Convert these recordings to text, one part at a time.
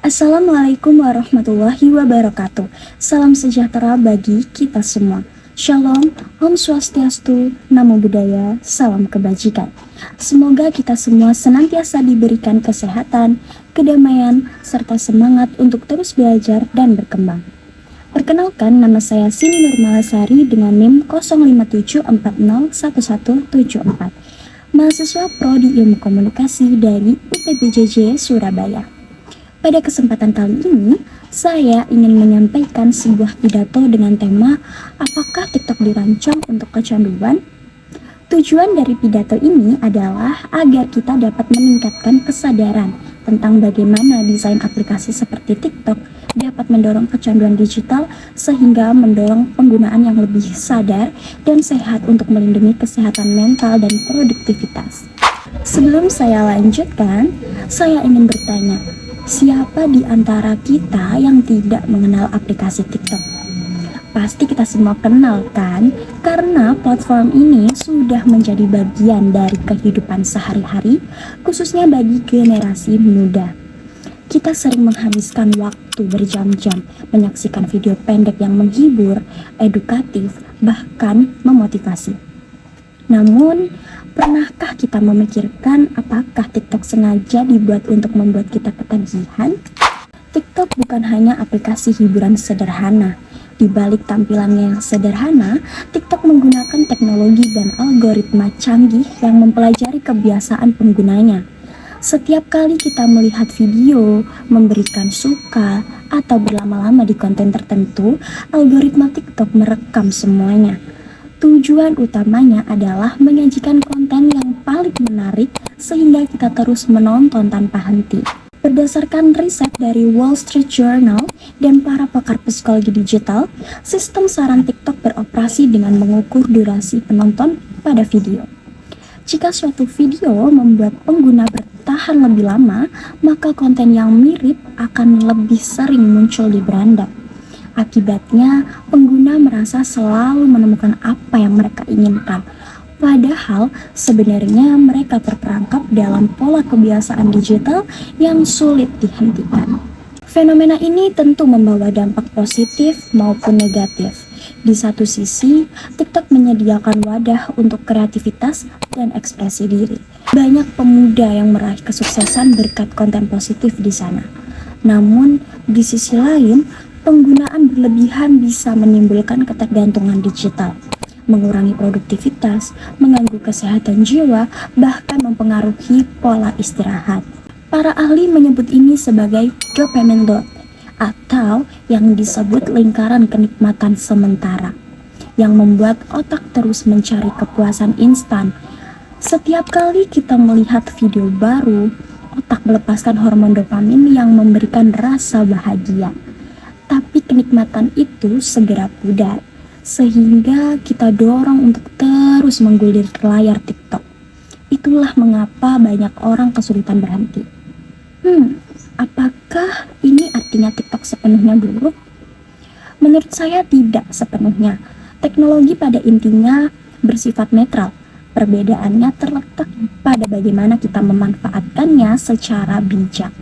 Assalamualaikum warahmatullahi wabarakatuh. Salam sejahtera bagi kita semua. Shalom, Om Swastiastu, Namo Buddhaya, salam kebajikan. Semoga kita semua senantiasa diberikan kesehatan, kedamaian, serta semangat untuk terus belajar dan berkembang. Perkenalkan, nama saya Sini Nurmalasari dengan NIM 0574011174, mahasiswa Prodi Ilmu Komunikasi dari UPBJJ Surabaya. Pada kesempatan kali ini, saya ingin menyampaikan sebuah pidato dengan tema apakah TikTok dirancang untuk kecanduan? Tujuan dari pidato ini adalah agar kita dapat meningkatkan kesadaran tentang bagaimana desain aplikasi seperti TikTok dapat mendorong kecanduan digital sehingga mendorong penggunaan yang lebih sadar dan sehat untuk melindungi kesehatan mental dan produktivitas. Sebelum saya lanjutkan, saya ingin bertanya, siapa di antara kita yang tidak mengenal aplikasi TikTok? Pasti kita semua kenal kan? Karena platform ini sudah menjadi bagian dari kehidupan sehari-hari, khususnya bagi generasi muda. Kita sering menghabiskan waktu berjam-jam menyaksikan video pendek yang menghibur, edukatif, bahkan memotivasi. Namun, pernahkah kita memikirkan apakah TikTok sengaja dibuat untuk membuat kita ketagihan? TikTok bukan hanya aplikasi hiburan sederhana. Di balik tampilannya yang sederhana, TikTok menggunakan teknologi dan algoritma canggih yang mempelajari kebiasaan penggunanya. Setiap kali kita melihat video, memberikan suka, atau berlama-lama di konten tertentu, algoritma TikTok merekam semuanya. Tujuan utamanya adalah menyajikan konten yang paling menarik sehingga kita terus menonton tanpa henti. Berdasarkan riset dari Wall Street Journal dan para pakar psikologi digital, sistem saran TikTok beroperasi dengan mengukur durasi penonton pada video. Jika suatu video membuat pengguna bertahan lebih lama, maka konten yang mirip akan lebih sering muncul di beranda. Akibatnya, pengguna merasa selalu menemukan apa yang mereka inginkan. Padahal sebenarnya mereka terperangkap dalam pola kebiasaan digital yang sulit dihentikan. Fenomena ini tentu membawa dampak positif maupun negatif. Di satu sisi, TikTok menyediakan wadah untuk kreativitas dan ekspresi diri. Banyak pemuda yang meraih kesuksesan berkat konten positif di sana. Namun, di sisi lain, penggunaan berlebihan bisa menimbulkan ketergantungan digital, mengurangi produktivitas, mengganggu kesehatan jiwa, bahkan mempengaruhi pola istirahat. Para ahli menyebut ini sebagai dopamine loop atau yang disebut lingkaran kenikmatan sementara yang membuat otak terus mencari kepuasan instan. Setiap kali kita melihat video baru, otak melepaskan hormon dopamin yang memberikan rasa bahagia. Tapi kenikmatan itu segera pudar, sehingga kita dorong untuk terus menggulir layar TikTok. Itulah mengapa banyak orang kesulitan berhenti. Apakah ini artinya TikTok sepenuhnya buruk? Menurut saya tidak sepenuhnya. Teknologi pada intinya bersifat netral. Perbedaannya terletak pada bagaimana kita memanfaatkannya secara bijak.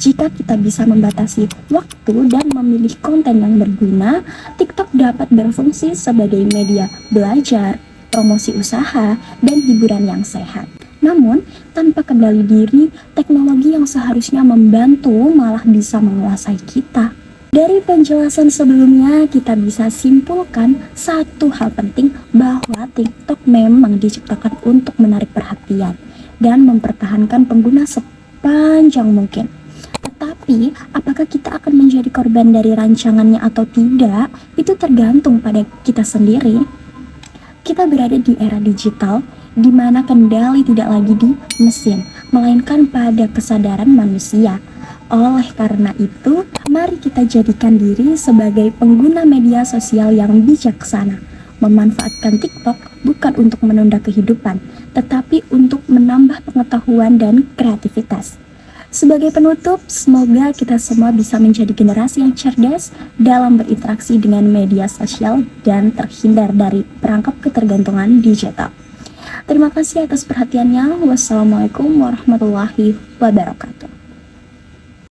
Jika kita bisa membatasi waktu dan memilih konten yang berguna, TikTok dapat berfungsi sebagai media belajar, promosi usaha, dan hiburan yang sehat. Namun, tanpa kendali diri, teknologi yang seharusnya membantu malah bisa menguasai kita. Dari penjelasan sebelumnya, kita bisa simpulkan satu hal penting bahwa TikTok memang diciptakan untuk menarik perhatian dan mempertahankan pengguna sepanjang mungkin. Tetapi, apakah kita akan menjadi korban dari rancangannya atau tidak, itu tergantung pada kita sendiri. Kita berada di era digital, di mana kendali tidak lagi di mesin, melainkan pada kesadaran manusia. Oleh karena itu, mari kita jadikan diri sebagai pengguna media sosial yang bijaksana, memanfaatkan TikTok bukan untuk menunda kehidupan, tetapi untuk menambah pengetahuan dan kreativitas. Sebagai penutup, semoga kita semua bisa menjadi generasi yang cerdas dalam berinteraksi dengan media sosial dan terhindar dari perangkap ketergantungan digital. Terima kasih atas perhatiannya. Wassalamualaikum warahmatullahi wabarakatuh.